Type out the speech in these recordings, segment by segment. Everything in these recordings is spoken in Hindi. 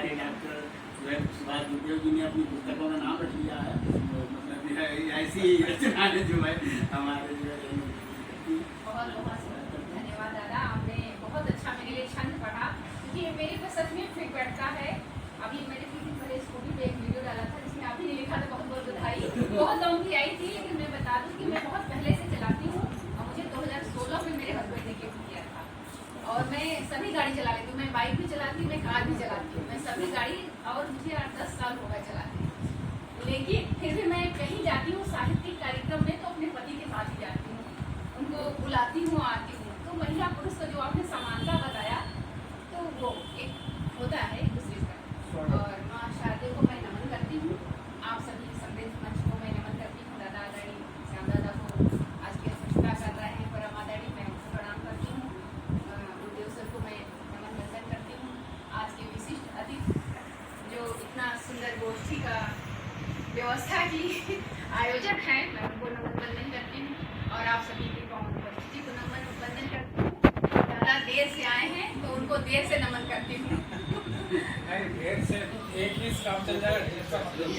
हमारे डॉक्टर सुभाष गुरुदेव जी ने अपनी पुस्तकों में नाम रख लिया है। तो मतलब ऐसी रचना है जो है हमारे जो है। बहुत बहुत धन्यवाद दादा, आपने बहुत अच्छा मेरे लिए छंद पढ़ा, क्योंकि मेरे को सच में फिट बैठता है। अभी मैंने किसी दिन पहले स्कूटी पे एक वीडियो डाला था जिसमें आप ही ने लिखा था, बहुत बहुत बधाई। बहुत लोगों की आई थी, लेकिन मैं बता दूं कि मैं बहुत पहले से चलाती हूँ और मुझे 2016 में मेरे हस्बैंड ने गिफ्ट किया था। और मैं सभी गाड़ी चला लेती हूँ, मैं बाइक भी चलाती हूँ, मैं कार भी चलाती हूँ, मैं सभी गाड़ी, और मुझे 8-10 साल हो गए चलाती हूँ। लेकिन फिर भी मैं कहीं जाती हूँ साहित्यिक कार्यक्रम में तो अपने पति के साथ ही जाती हूँ, उनको बुलाती हूँ, आती हूँ। तो महिला पुरुष का जो आपने समानता बताया, तो वो एक होता है एक दूसरे का। और माँ शारदे को मैं नमन करती हूँ, आप सभी समृद्ध मंच को मैं नमन करती हूँ। दादा दादी श्याम दादा को आज की अध्यक्षता कर रहे हैं, परमा दादी मैं उनको प्रणाम करती हूँ। गुरुदेव सर को मैं नमन वंदन करती हूँ। आज के विशिष्ट अतिथि जो इतना सुंदर गोष्ठी का व्यवस्था की आयोजक है, मैं उनको नमन वंदन करती हूँ। और आप सभी की उपस्थिति को नमन वंदन करती हूँ। दादा देर से आए हैं तो उनको देर से नमन करती हूँ। देर से एक ही काम चल जाएगा, ढेर का मतलब।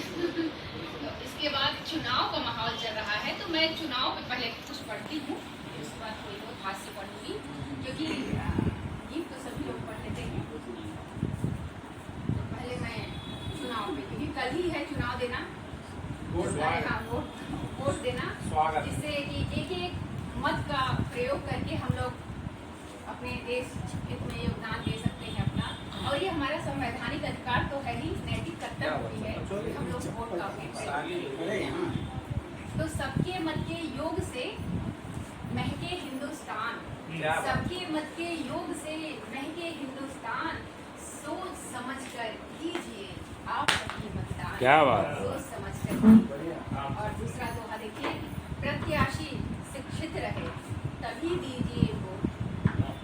तो इसके बाद चुनाव का माहौल चल रहा है, तो मैं चुनाव पे पहले कुछ पढ़ती हूँ, उसके बाद कोई बहुत हास्य पढ़ूंगी, क्योंकि गीत तो सभी लोग पढ़ लेते हैं। तो पहले मैं चुनाव पे, क्योंकि कल ही है चुनाव देना, वोट देना, जिससे कि एक एक मत का प्रयोग करके हम लोग अपने देश हित में योगदान दे सकते हैं अपना। और ये हमारा संवैधानिक अधिकार तो है ही, नैतिक कर्तव्य भी है कि हम लोग वोट का उपयोग करें। तो सबके मत के योग से महके हिंदुस्तान, सबके मत के योग से महके हिंदुस्तान, सोच समझ कर कीजिए आप सभी मतदान। क्या बात, सोच समझ कर कीजिए। और दूसरा दोहा देखिए, प्रत्याशी शिक्षित रहे तभी दीजिए वोट,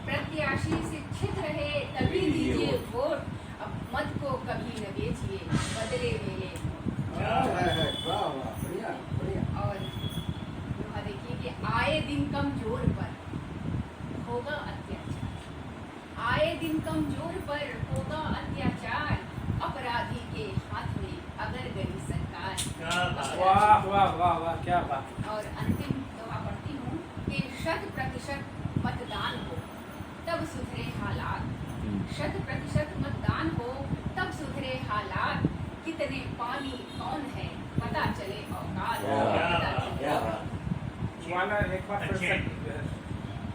प्रत्याशी शिक्षित रहे तभी दीजिए वोट, अब मत को कभी न बेचिए बदले मेरे। और दोहा देखिए कि आए दिन कमजोर पर होगा अत्याचार, आए दिन कमजोर पर होगा अत्याचार, अपराधी के हाथ में अगर गई सरकार। वाह वाह वाह वाह, क्या बात। और अंतिम दोहा पढ़ती हूँ कि 100% मतदान हो तब सुधरे हालात, 100% मतदान हो तब सुधरे हालात, कितने पानी कौन है पता चले औकात। एक बार फिर से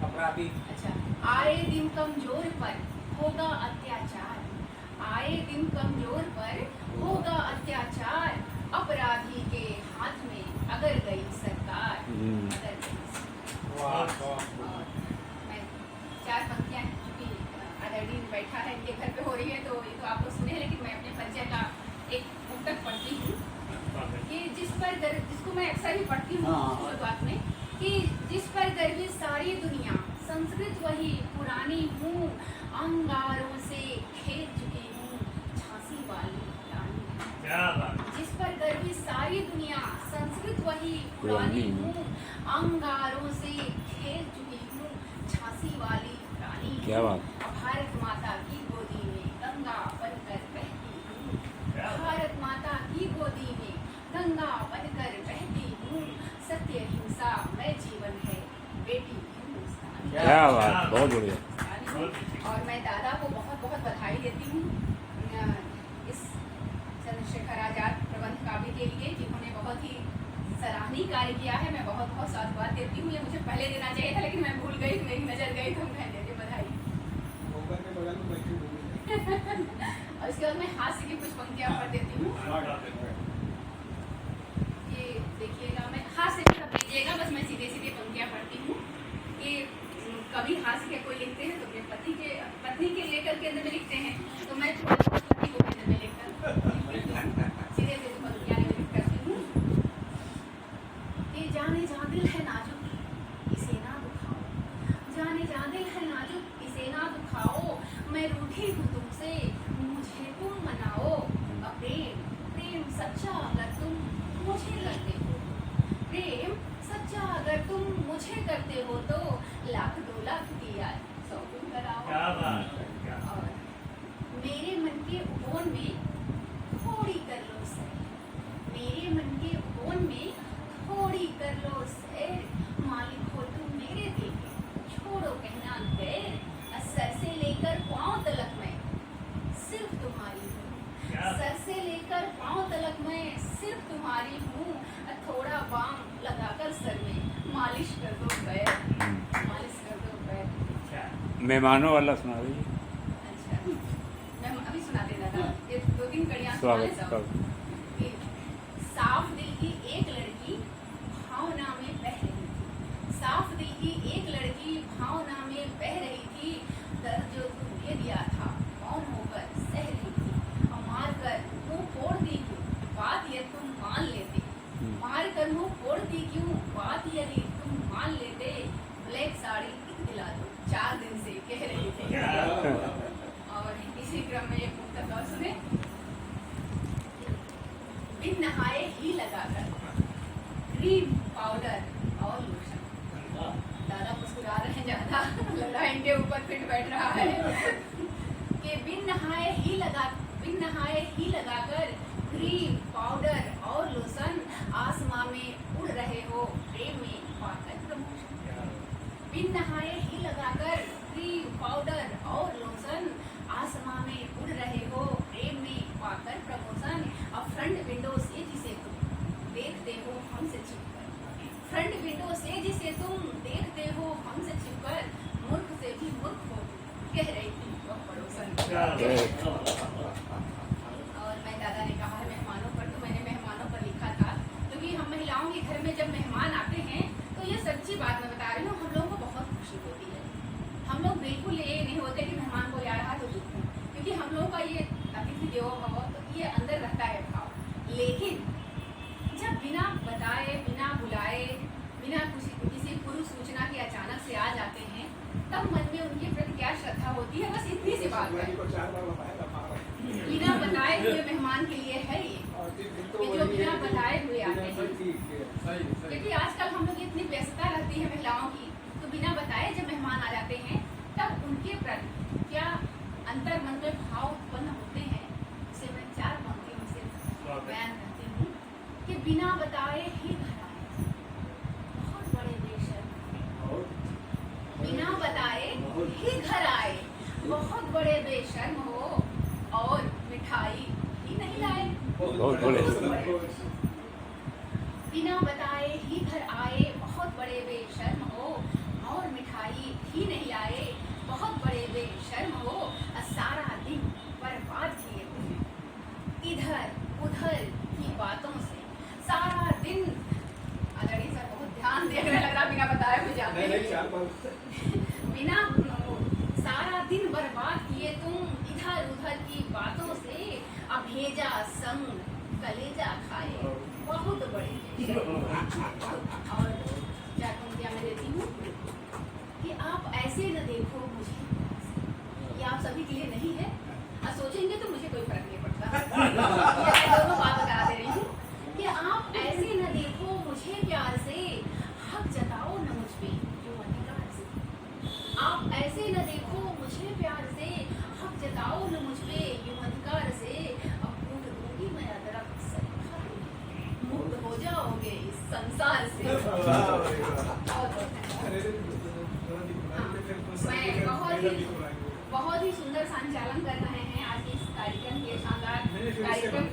अपराधी। अच्छा, आए दिन कमजोर पर होगा अत्याचार, आए दिन कमजोर पर होगा अत्याचार, अपराधी के हाथ में अगर गई सरकार, अगर गई। और मैं 4 पंक्तियां, क्योंकि आदरणीय बैठा है, इनके घर पे हो रही है, तो ये तो आपको सुने, लेकिन मैं अपने परिचय का एक मुक्तक पढ़ती हूँ कि जिसको मैं अक्सर ही पढ़ती हूँ शुरुआत में, कि जिस पर गर्वित सारी दुनिया, संस्कृत वही पुरानी हूँ, अंगारों से खेल चुकी हूँ झांसी वाली रानी। जिस पर गर्वित सारी दुनिया, संस्कृत वही पुरानी हूँ, अंगारों से खेल चुकी हूँ झांसी वाली रानी। क्या बात। भारत माता की गोदी में गंगा बनकर बहती हूँ, भारत माता की गोदी में गंगा बनकर बहती हूँ, सत्य हिंसा में जीवन है बेटी हिंदुस्तान। क्या बात, बहुत बढ़िया। और मैं दादा को बहुत बहुत बधाई देती हूँ इस चंद्रशेखर आजाद प्रबंध काव्य के लिए, जिन्होंने बहुत ही सराहनीय कार्य किया है। मैं बहुत बहुत साधुवाद देती हूँ। ये मुझे पहले देना चाहिए था, लेकिन मैं भूल गई, मेरी नजर गई, तो मैं देती बधाई। और इसके बाद मैं हास्य की कुछ पंक्तियां पढ़ देती हूँ। ये देखिएगा, मैं हास्य भी सब लीजिएगा, बस मैं सीधे सीधे पंक्तियां पढ़ती हूँ कि कभी हास्य के कोई लिखते हैं तो अपने पत्नी के लेकर के अंदर में लिखते हैं, तो मैं पति को अंदर में लिखकर सीधे सीधे पंक्तियां लिख करती हूँ कि जाने जा दिल है नाजुक इसे ना दुखाओ, जाने जा दिल है नाजुक इसे ना दुखाओ, मैं रूठी हूँ तुमसे मुझे तुम मनाओ, प्रेम प्रेम सच्चा अगर तुम मुझे करते हो, प्रेम सच्चा अगर तुम मुझे करते हो, तो 1,00,000 2 लाख की याद 100 तुम कराओ। और मेरे मन के के उपवन में थोड़ी कर लो सैर, मेरे मन के उपवन में थोड़ी कर लो सैर, मालिक हो तुम मेरे दिल के, छोड़ो कहना गैर, सर से लेकर पांव तलक मैं सिर्फ तुम्हारी हूँ, सर से लेकर पांव तलक मैं सिर्फ तुम्हारी हूँ, थोड़ा बाम लगाकर सर में मालिश कर दो पैर, मालिश कर दो पैर। मेहमानों वाला सुना दीजिए। अच्छा, मैं अभी सुनाते दादा, ये 2-3 कड़ियाँ सुना स्वागत लेता हूँ। साफ दिल की एक लड़की भावना में बह रही थी, साफ दिल की एक लड़की भावना में बह रही थी, दर्द जो तुमने दिया था मौन होकर सह रही थी, मार कर मुंह फोड़ दी क्यों, बात यह तुम मान लेते, मार कर मुंह फोड़ दी क्यों, बात यदि तुम मान लेते, ब्लैक साड़ी दिला दो 4 दिन से कह रही थी। और इसी क्रम में एक मुक्तक और सुने। बिन नहाए ही लगाकर क्रीम पाउडर और लोशन, दादा मुस्कुरा रहे हैं ज्यादा, लग रहा है इनके ऊपर फिट बैठ रहा है कि बिन नहाए ही लगाकर क्रीम पाउडर और लोशन, आसमां में उड़ रहे हो प्रेम में पाकर प्रमोशन, बिन नहाए ही लगाकर क्रीम पाउडर और लोशन, आसमां में उड़ रहे हो प्रेम में पाकर प्रमोशन, अब फ्रंट विंडो से जिसे तुम देखते हो हमसे छिपकर, फ्रंट विंडो से जिसे तुम देखते हो हमसे छिपकर, मूर्ख से भी मूर्ख हो कह रही थी वह पड़ोसन। और मैं दादा ने कहा है मेहमानों पर, तो मैंने मेहमानों पर लिखा था क्योंकि हम महिलाओं के घर में जब मेहमान आते हैं तो ये सच्ची बात मैं बता रही हूँ, हम लोगों को बहुत खुशी होती है। हम लोग बिल्कुल ये नहीं होते कि मेहमान को आ रहा तो दुख है, क्योंकि हम लोगों का ये अतिथि देवो भव तो ये अंदर रहता है भाव। लेकिन जब बिना बताए, बिना बुलाए, बिना किसी पूर्व सूचना के अचानक से आ जाते हैं, तब मन में उनके प्रति क्या श्रद्धा होती है, बस इतनी सी बात है। बिना बताए हुए मेहमान के लिए है ये कि जो बिना बताए हुए आते हैं, क्योंकि आजकल हम लोग इतनी व्यस्तता रहती है महिलाओं की, तो बिना बताए जब मेहमान आ जाते हैं तब उनके प्रति क्या अंतर मन में भाव उत्पन्न होते हैं, उसे मैं 4 पंक्तियों से बयान करती हूँ कि बिना बताए ही घर आए बहुत बड़े बेशर्म, बिना बताए ही घर आए बहुत बड़े बेशर्म हो, और मिठाई ही नहीं लाए बहुत बड़े, बिना बताए ही घर आए बहुत बड़े बेशर्म हो, और मिठाई ही नहीं लाए बहुत बड़े बेशर्म हो, सारा दिन बर्बाद किए इधर उधर की बातों से, सारा दिन अगर सर बहुत ध्यान दे रहे लग रहा बिना बताए हुए जाते बिना सारा दिन बर्बाद किए तुम इधर उधर की बातों से, अभेजा संग कलेजा खाए बहुत बड़े। और क्या पंक्तियां मैं देती हूँ कि आप ऐसे न देखो मुझे, ये आप सभी के लिए नहीं है, सोचेंगे तो मुझे कोई फर्क नहीं पड़ता ये दोनों बात बता दे रही हूँ कि आप ऐसे न देखो मुझे प्यार से, हक जताओ न मुझ पे जो अधिकार से, आप ऐसे न देखो मुझे प्यार से, हक जताओ न मुझ पे यूं अधिकार से, अब कूद दूंगी मैं अदरक सरकार, मुक्त हो जाओगे इस संसार से। मैं बहुत ही सुंदर संचालन कर रहे हैं आज इस कार्यक्रम के शानदार कार्यक्रम